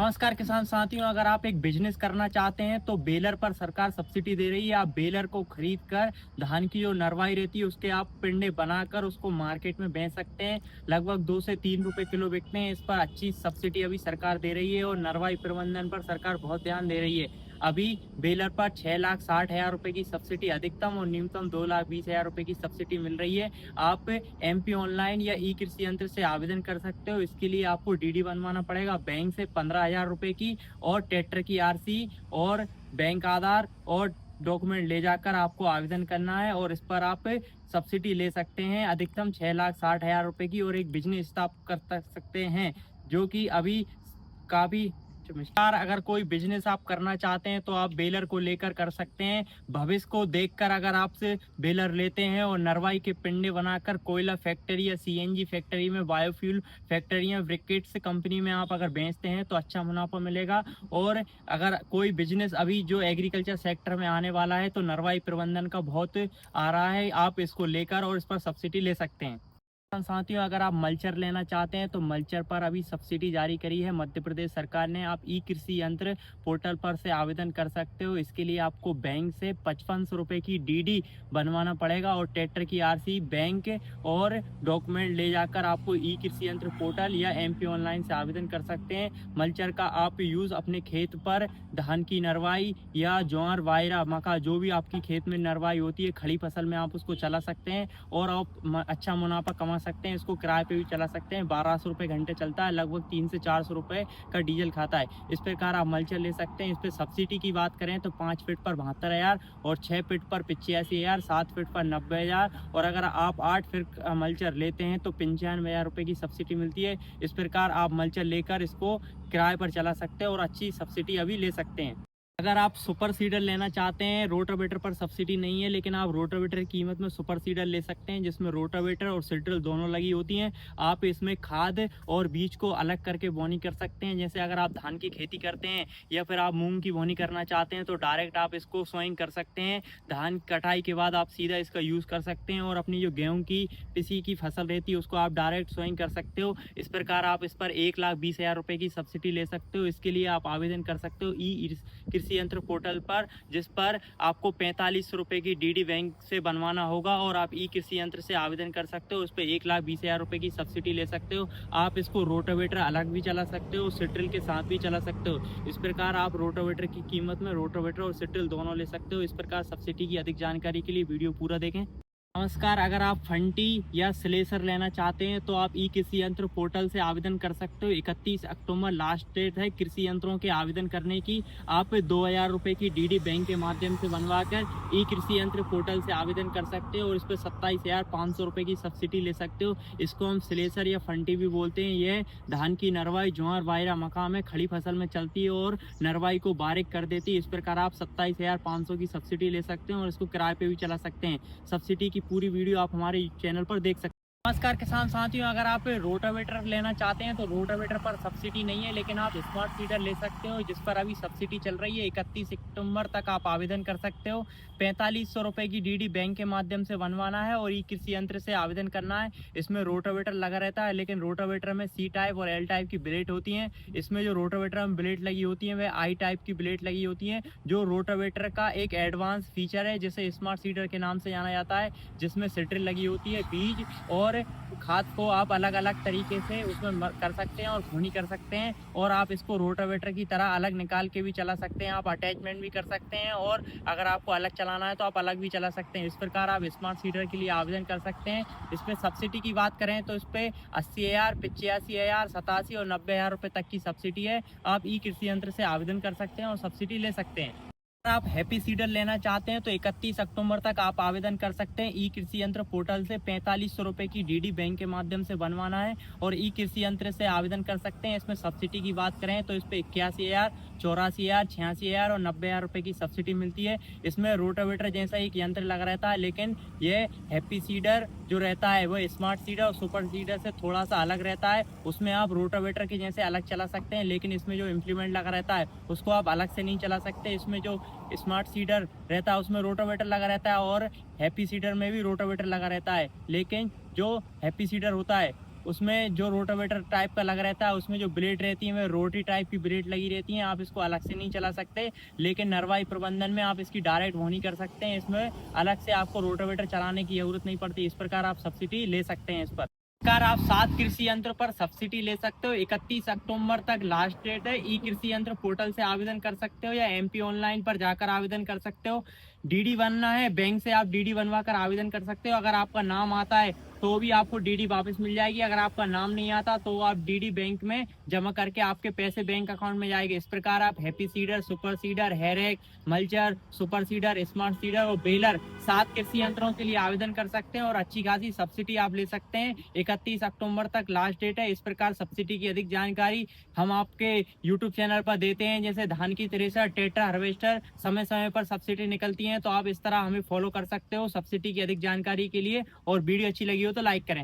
नमस्कार किसान साथियों, अगर आप एक बिजनेस करना चाहते हैं तो बेलर पर सरकार सब्सिडी दे रही है। आप बेलर को खरीद कर धान की जो नरवाई रहती है उसके आप पिंडे बनाकर उसको मार्केट में बेच सकते हैं। लगभग 2 से 3 रुपए किलो बिकते हैं। इस पर अच्छी सब्सिडी अभी सरकार दे रही है और नरवाई प्रबंधन पर सरकार बहुत ध्यान दे रही है। अभी बेलर पर 6,60,000 रुपए की सब्सिडी अधिकतम और न्यूनतम 2,20,000 रुपए की सब्सिडी मिल रही है। आप एमपी ऑनलाइन या ई कृषि यंत्र से आवेदन कर सकते हो। इसके लिए आपको डीडी बनवाना पड़ेगा बैंक से 15,000 रुपए की, और ट्रैक्टर की आरसी और बैंक आधार और डॉक्यूमेंट ले जाकर आपको आवेदन करना है और इस पर आप सब्सिडी ले सकते हैं अधिकतम 6,60,000 रुपए की, और एक बिजनेस स्टार्ट कर सकते हैं जो कि अभी काफी नमस्कार। अगर कोई बिजनेस आप करना चाहते हैं तो आप बेलर को लेकर कर सकते हैं। भविष्य को देखकर अगर आपसे बेलर लेते हैं और नरवाई के पिंडे बनाकर कोयला फैक्ट्री या सीएनजी फैक्ट्री में, बायोफ्यूल फैक्ट्री या ब्रिकेट्स कंपनी में आप अगर बेचते हैं तो अच्छा मुनाफा मिलेगा। और अगर कोई बिजनेस अभी जो एग्रीकल्चर सेक्टर में आने वाला है तो नरवाई प्रबंधन का बहुत आ रहा है, आप इसको लेकर और इस पर सब्सिडी ले सकते हैं। साथियों, अगर आप मल्चर लेना चाहते हैं तो मल्चर पर अभी सब्सिडी जारी करी है मध्य प्रदेश सरकार ने। आप ई कृषि यंत्र पोर्टल पर से आवेदन कर सकते हो। इसके लिए आपको बैंक से 5500 रुपए की डीडी बनवाना पड़ेगा और ट्रैक्टर की आरसी, बैंक और डॉक्यूमेंट ले जाकर आपको ई कृषि यंत्र पोर्टल या एमपी ऑनलाइन से आवेदन कर सकते हैं। मल्चर का आप यूज़ अपने खेत पर धान की नरवाई या ज्वार, बाजरा, मक्का जो भी आपकी खेत में नरवाई होती है खड़ी फसल में आप उसको चला सकते हैं और आप अच्छा मुनाफा कमा सकते हैं। इसको किराए पे भी चला सकते हैं। 1200 रुपये घंटे चलता है, लगभग 300 से 400 रुपये का डीजल खाता है। इस प्रकार आप मल्चर ले सकते हैं। इस पर सब्सिडी की बात करें तो 5 फीट पर 72,000 और 6 फीट पर 85,000, 7 फीट पर 90,000 और अगर आप 8 फीट मल्चर लेते हैं तो 95,000 रुपये की सब्सिडी मिलती है। इस प्रकार आप मल्चर लेकर इसको किराए पर चला सकते हैं और अच्छी सब्सिडी अभी ले सकते हैं। अगर आप सुपर सीडर लेना चाहते हैं, रोटावेटर पर सब्सिडी नहीं है लेकिन आप रोटावेटर की कीमत में सुपर सीडर ले सकते हैं जिसमें रोटावेटर और सीडर दोनों लगी होती हैं। आप इसमें खाद और बीज को अलग करके बोनी कर सकते हैं। जैसे अगर आप धान की खेती करते हैं या फिर आप मूंग की बोनी करना चाहते हैं तो डायरेक्ट आप इसको सोइंग कर सकते हैं। धान कटाई के बाद आप सीधा इसका यूज़ कर सकते हैं और अपनी जो गेहूँ की पिसी की फसल रहती है उसको आप डायरेक्ट सोइंग कर सकते हो। इस प्रकार आप इस पर 1,20,000 रुपये की सब्सिडी ले सकते हो। इसके लिए आप आवेदन कर सकते हो ई कृषि यंत्र पोर्टल पर, जिस पर आपको 4500 रुपये की डीडी बैंक से बनवाना होगा और आप ई कृषि यंत्र से आवेदन कर सकते हो। उस पर 1,20,000 रुपये की सब्सिडी ले सकते हो। आप इसको रोटावेटर अलग भी चला सकते हो, सिट्रिल के साथ भी चला सकते हो। इस प्रकार आप रोटावेटर की कीमत में रोटावेटर और सिट्रिल दोनों ले सकते हो। इस प्रकार सब्सिडी की अधिक जानकारी के लिए वीडियो पूरा देखें। नमस्कार। अगर आप फंटी या स्लेसर लेना चाहते हैं तो आप ई कृषि यंत्र पोर्टल से आवेदन कर सकते हो। 31 अक्टूबर लास्ट डेट है कृषि यंत्रों के आवेदन करने की। आप 2,000 रुपये की डीडी बैंक के माध्यम से बनवाकर ई कृषि यंत्र पोर्टल से आवेदन कर सकते हो और इस पर 27,500 रुपये की सब्सिडी ले सकते हो। इसको हम स्लेसर या फंटी भी बोलते हैं। यह धान की नरवाई, ज्वार, बाजरा, मक्का में खड़ी फसल में चलती है और नरवाई को बारीक कर देती है। इस प्रकार आप 27,500 की सब्सिडी ले सकते हैं और इसको किराए पे भी चला सकते हैं। सब्सिडी की पूरी वीडियो आप हमारे चैनल पर देख सकते हैं। नमस्कार किसान साथियों, अगर आप रोटावेटर लेना चाहते हैं तो रोटावेटर पर सब्सिडी नहीं है लेकिन आप स्मार्ट सीडर ले सकते हो जिस पर अभी सब्सिडी चल रही है। 31 सितंबर तक आप आवेदन कर सकते हो। 4500 रुपये की डीडी बैंक के माध्यम से बनवाना है और ई कृषि यंत्र से आवेदन करना है। इसमें रोटावेटर लगा रहता है लेकिन रोटावेटर में सी टाइप और एल टाइप की ब्लेड होती हैं। इसमें जो रोटावेटर में ब्लेड लगी होती है वह आई टाइप की ब्लेड लगी होती हैं, जो रोटावेटर का एक एडवांस फीचर है जिसे स्मार्ट सीडर के नाम से जाना जाता है, जिसमें सिट्रिल लगी होती है। बीज और खाद को आप अलग अलग तरीके से उसमें कर सकते हैं और घूनी कर सकते हैं और आप इसको रोटावेटर की तरह अलग निकाल के भी चला सकते हैं। आप अटैचमेंट भी कर सकते हैं और अगर आपको अलग चलाना है तो आप अलग भी चला सकते हैं। इस प्रकार आप स्मार्ट सीडर के लिए आवेदन कर सकते हैं। इस पर सब्सिडी की बात करें तो इस पर 80,000, 85,000, 87 और 90,000 रुपये तक की सब्सिडी है। आप ई कृषि यंत्र से आवेदन कर सकते हैं और सब्सिडी ले सकते हैं। अगर आप हैप्पी सीडर लेना चाहते हैं तो 31 अक्टूबर तक आप आवेदन कर सकते हैं। ई कृषि यंत्र पोर्टल से 4500 रुपये की डीडी बैंक के माध्यम से बनवाना है और ई कृषि यंत्र से आवेदन कर सकते हैं। इसमें सब्सिडी की बात करें तो इस पर 81,000, 84,000, 86,000 और 90,000 रुपये की सब्सिडी मिलती है। इसमें रोटावेटर जैसा एक यंत्र लगा रहता है लेकिन ये हैप्पी सीडर जो रहता है वह स्मार्ट सीडर और सुपर सीडर से थोड़ा सा अलग रहता है। उसमें आप रोटावेटर के जैसे अलग चला सकते हैं लेकिन इसमें जो इम्प्लीमेंट लगा रहता है उसको आप अलग से नहीं चला सकते। इसमें जो स्मार्ट सीडर रहता है उसमें रोटावेटर लगा रहता है और हैप्पी सीडर में भी रोटावेटर लगा रहता है, लेकिन जो हैप्पी सीडर होता है उसमें जो रोटावेटर टाइप का लग रहता है, उसमें जो ब्लेड रहती है वह रोटरी टाइप की ब्लेड लगी रहती है। आप इसको अलग से नहीं चला सकते, लेकिन नरवाई प्रबंधन में आप इसकी डायरेक्ट बोनी कर सकते हैं। इसमें अलग से आपको रोटावेटर चलाने की जरूरत नहीं पड़ती। इस प्रकार आप सब्सिडी ले सकते हैं इस पर। सरकार आप 7 कृषि यंत्र पर सब्सिडी ले सकते हो। 31 अक्टूबर तक लास्ट डेट है। ई कृषि यंत्र पोर्टल से आवेदन कर सकते हो या एमपी ऑनलाइन पर जाकर आवेदन कर सकते हो। डीडी बनना है, बैंक से आप डीडी बनवा कर आवेदन कर सकते हो। अगर आपका नाम आता है तो भी आपको डीडी वापस मिल जाएगी। अगर आपका नाम नहीं आता तो आप डीडी बैंक में जमा करके आपके पैसे बैंक अकाउंट में जाएंगे। इस प्रकार आप हैप्पी सीडर, सुपर सीडर, हैरेक, mulcher, super seeder, smart seeder और बेलर 7 कृषि यंत्रों के लिए आवेदन कर सकते हैं और अच्छी खासी सब्सिडी आप ले सकते हैं। 31 अक्टूबर तक लास्ट डेट है। इस प्रकार सब्सिडी की अधिक जानकारी हम आपके यूट्यूब चैनल पर देते हैं। जैसे धान की थ्रेसर, ट्रैक्टर, हार्वेस्टर समय समय पर सब्सिडी निकलती है, तो आप इस तरह हमें फॉलो कर सकते हो सब्सिडी की अधिक जानकारी के लिए। और वीडियो अच्छी लगी हो तो लाइक करें।